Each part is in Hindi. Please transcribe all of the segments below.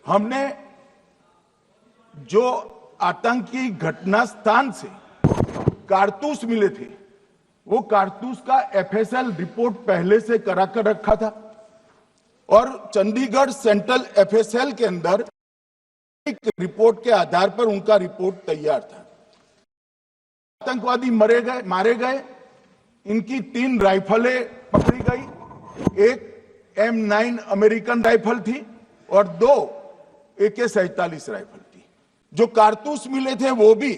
हमने जो आतंकी घटना स्थान से कारतूस मिले थे, वो कारतूस का एफएसएल रिपोर्ट पहले से करा कर रखा था और चंडीगढ़ सेंट्रल एफएसएल के अंदर एक रिपोर्ट के आधार पर उनका रिपोर्ट तैयार था। आतंकवादी मारे गए, इनकी 3 राइफलें पकड़ी गई, एक M9 अमेरिकन राइफल थी और 2 AK-47 राइफल थी। जो कारतूस मिले थे वो भी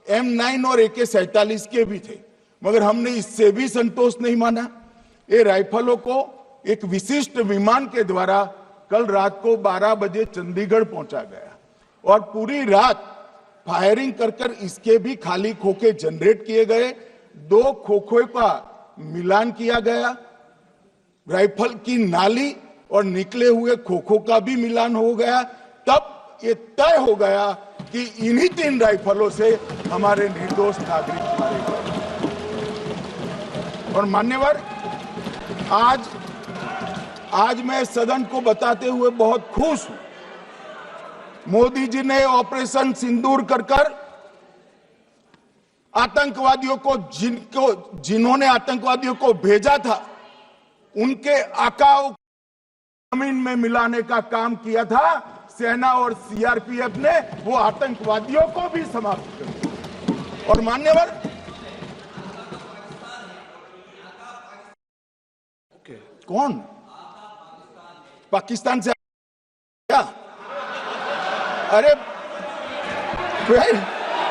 M9 और AK-47 के भी थे, मगर हमने इससे भी संतोष नहीं माना। ये राइफलों को एक विशिष्ट विमान के द्वारा कल रात को 12 बजे चंडीगढ़ पहुंचा गया और पूरी रात फायरिंग कर इसके भी खाली खोखे जनरेट किए गए। 2 खोखों का मिलान किया गया, राइफल की नाली और निकले हुए खोखों का भी मिलान हो गया। तब ये तय हो गया कि इन्हीं 3 राइफलों से हमारे निर्दोष नागरिक मारे गए। और मान्यवर, आज मैं सदन को बताते हुए बहुत खुश हूं। मोदी जी ने ऑपरेशन सिंदूर कर आतंकवादियों को जिन्होंने आतंकवादियों को भेजा था, उनके आकाओं जमीन में मिलाने का काम किया था। सेना और सीआरपीएफ ने वो आतंकवादियों को भी समाप्त कर दिया। और मान्यवर, कौन पाकिस्तान से क्या? अरे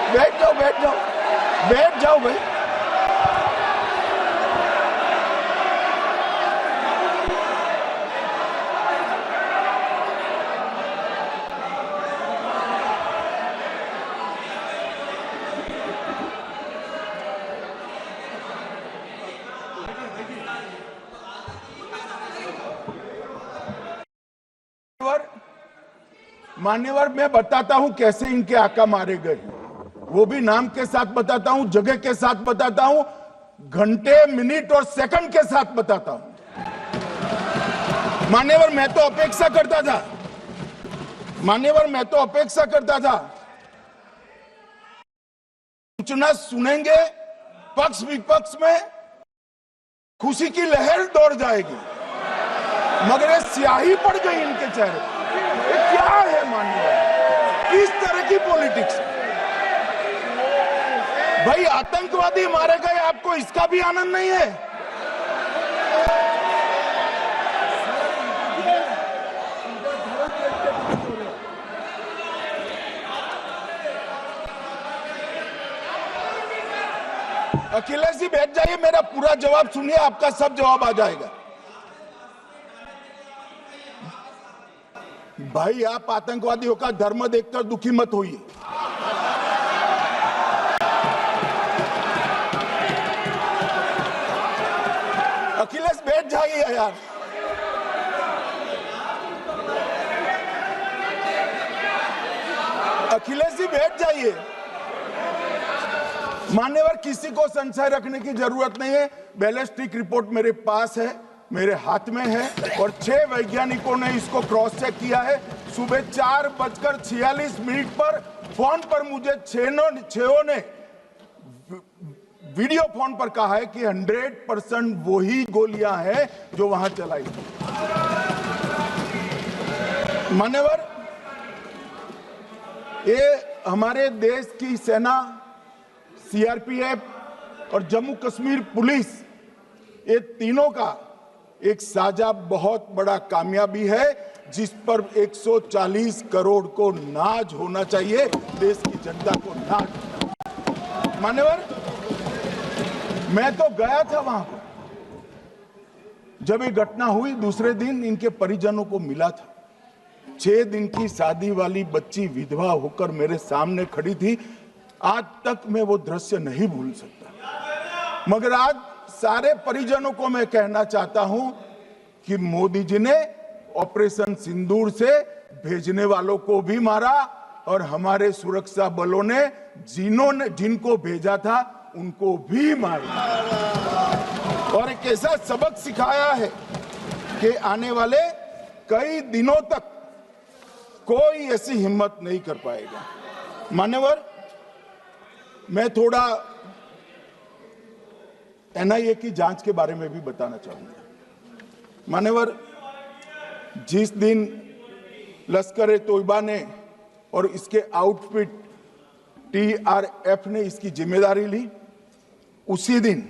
बैठ जाओ भाई। मान्यवर, मैं बताता हूं कैसे इनके आका मारे गए, वो भी नाम के साथ बताता हूं, जगह के साथ बताता हूं, घंटे, मिनट और सेकंड के साथ बताता हूं। मान्यवर, मैं तो अपेक्षा करता था सूचना सुनेंगे, पक्ष विपक्ष में खुशी की लहर दौड़ जाएगी, मगर ये स्याही पड़ गई इनके चेहरे पर। ये क्या है मान्यवर, किस तरह की पॉलिटिक्स? भाई आतंकवादी मारे गए, आपको इसका भी आनंद नहीं है? अखिलेश जी बैठ जाइए, मेरा पूरा जवाब सुनिए, आपका सब जवाब आ जाएगा। भाई, आप आतंकवादियों का धर्म देखकर दुखी मत होइए। अखिलेश बैठ जाइए यार। अखिलेश जी बैठ जाइए। मान्यवर, किसी को संशय रखने की जरूरत नहीं है। बैलिस्टिक रिपोर्ट मेरे पास है, मेरे हाथ में है और 6 वैज्ञानिकों ने इसको क्रॉस चेक किया है। सुबह 4:46 पर फोन पर मुझे 6 ने वीडियो फोन पर कहा है कि 100% वही गोलियां हैं जो वहां चलाई थी। मान्यवर, ये हमारे देश की सेना, सीआरपीएफ और जम्मू कश्मीर पुलिस, ये तीनों का एक साझा बहुत बड़ा कामयाबी है, जिस पर 140 करोड़ को नाज होना चाहिए, देश की जनता को नाज। मान्यवर, मैं तो गया था वहां पर जब ये घटना हुई। दूसरे दिन इनके परिजनों को मिला था। 6 दिन की शादी वाली बच्ची विधवा होकर मेरे सामने खड़ी थी। आज तक मैं वो दृश्य नहीं भूल सकता। मगर आज सारे परिजनों को मैं कहना चाहता हूं कि मोदी जी ने ऑपरेशन सिंदूर से भेजने वालों को भी मारा और हमारे सुरक्षा बलों ने जिनको भेजा था उनको भी मारा और एक ऐसा सबक सिखाया है कि आने वाले कई दिनों तक कोई ऐसी हिम्मत नहीं कर पाएगा। मान्यवर, मैं थोड़ा एनआईए की जांच के बारे में भी बताना चाहूंगा। मान्यवर, जिस दिन लश्कर-ए-तोयबा ने और इसके आउटफिट टीआरएफ ने इसकी जिम्मेदारी ली, उसी दिन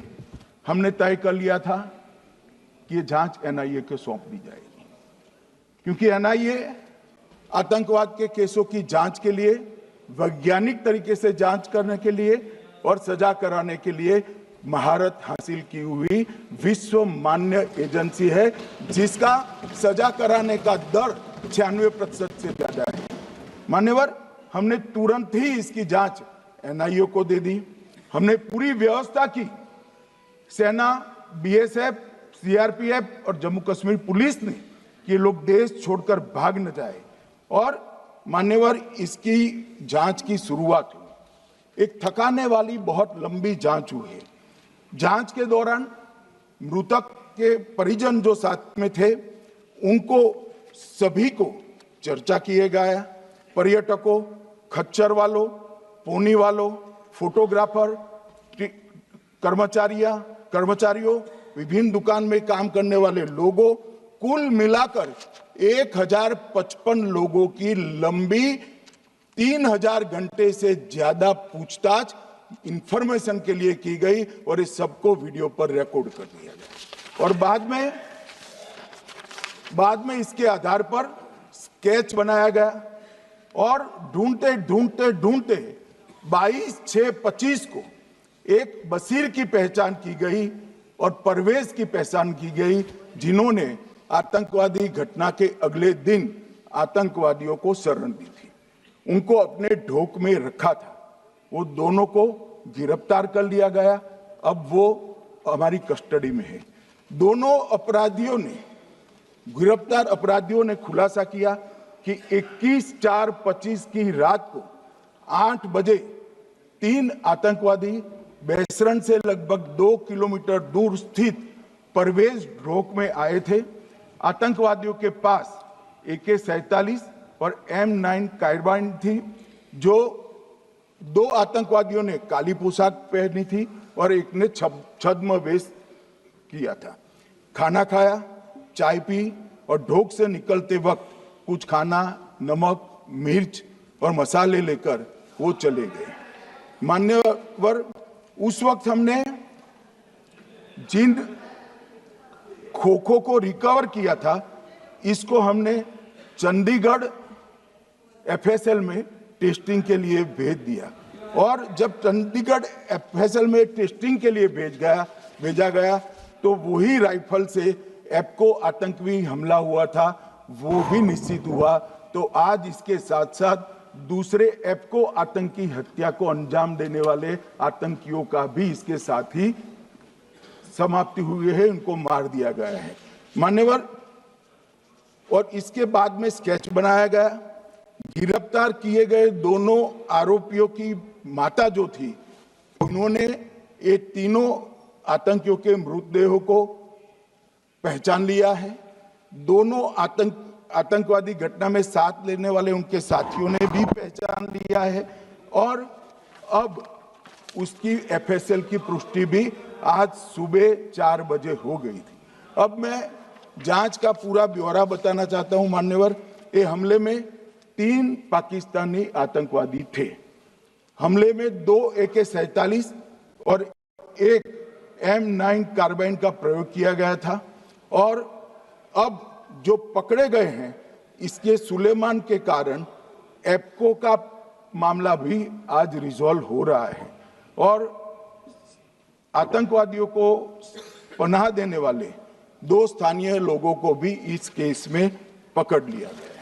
हमने तय कर लिया था कि ये जांच एनआईए को सौंप दी जाएगी, क्योंकि एनआईए आतंकवाद के केसों की जांच के लिए, वैज्ञानिक तरीके से जांच करने के लिए और सजा कराने के लिए महारत हासिल की हुई विश्व मान्य एजेंसी है, जिसका सजा कराने का दर 96% से ज्यादा है। मान्यवर, हमने तुरंत ही इसकी जांच एनआईए को दे दी। हमने पूरी व्यवस्था की। सेना, बीएसएफ, सीआरपीएफ और जम्मू कश्मीर पुलिस ने ये लोग देश छोड़कर भाग न जाए। और मान्यवर, इसकी जांच की शुरुआत हुई। एक थकाने वाली बहुत लंबी जांच हुई है। जांच के दौरान मृतक के परिजन जो साथ में थे, उनको सभी को चर्चा किए गया। पर्यटकों, खच्चर वालों, पोनी वालों, फोटोग्राफर, कर्मचारियों, विभिन्न दुकान में काम करने वाले लोगों, कुल मिलाकर 1055 लोगों की लंबी 3000 घंटे से ज्यादा पूछताछ इंफॉर्मेशन के लिए की गई और इस सबको वीडियो पर रिकॉर्ड कर दिया गया। और बाद में इसके आधार पर स्केच बनाया गया और ढूंढते 22/6/25 को एक बशीर की पहचान की गई और परवेज की पहचान की गई, जिन्होंने आतंकवादी घटना के अगले दिन आतंकवादियों को शरण दी थी। उनको अपने ढोक में रखा था। वो दोनों को गिरफ्तार कर लिया गया। अब वो हमारी कस्टडी में है। दोनों गिरफ्तार अपराधियों ने खुलासा किया कि 21/4/25 की रात को 8 बजे 3 आतंकवादी बेसरन से लगभग 2 किलोमीटर दूर स्थित परवेज ढोक में आए थे। आतंकवादियों के पास AK-47 और M9 कार्बाइन थी। जो 2 आतंकवादियों ने काली पोशाक पहनी थी और एक ने छद्म वेश किया था। खाना खाया, चाय पी और ढोक से निकलते वक्त कुछ खाना, नमक, मिर्च और मसाले लेकर वो चले गए। मान्यवर, उस वक्त हमने जिन खोखों को रिकवर किया था, इसको हमने चंडीगढ़ FSL में टेस्टिंग के लिए भेज दिया। और जब चंडीगढ़ FSL में टेस्टिंग के लिए भेजा गया तो वही राइफल से एप्को आतंकी हमला हुआ था, वो भी निश्चित हुआ। तो आज इसके साथ साथ दूसरे एप्को आतंकी हत्या को अंजाम देने वाले आतंकियों का भी इसके साथ ही समाप्ति हुई है, उनको मार दिया गया है। मान्यवर, और इसके बाद में स्केच बनाया गया। गिरफ्तार किए गए दोनों आरोपियों की माता जो थी, उन्होंने ये तीनों आतंकियों के मृतदेहों को पहचान लिया है। दोनों आतंकवादी घटना में साथ लेने वाले उनके साथियों ने भी पहचान लिया है और अब उसकी FSL की पुष्टि भी आज सुबह 4 बजे हो गई थी। अब मैं जांच का पूरा ब्यौरा बताना चाहता हूं। मान्यवर, ये हमले में 3 पाकिस्तानी आतंकवादी थे। हमले में 2 AK-47 और 1 M9 कार्बाइन का प्रयोग किया गया था। और अब जो पकड़े गए हैं, इसके सुलेमान के कारण एप्को का मामला भी आज रिजॉल्व हो रहा है और आतंकवादियों को पनाह देने वाले 2 स्थानीय लोगों को भी इस केस में पकड़ लिया गया।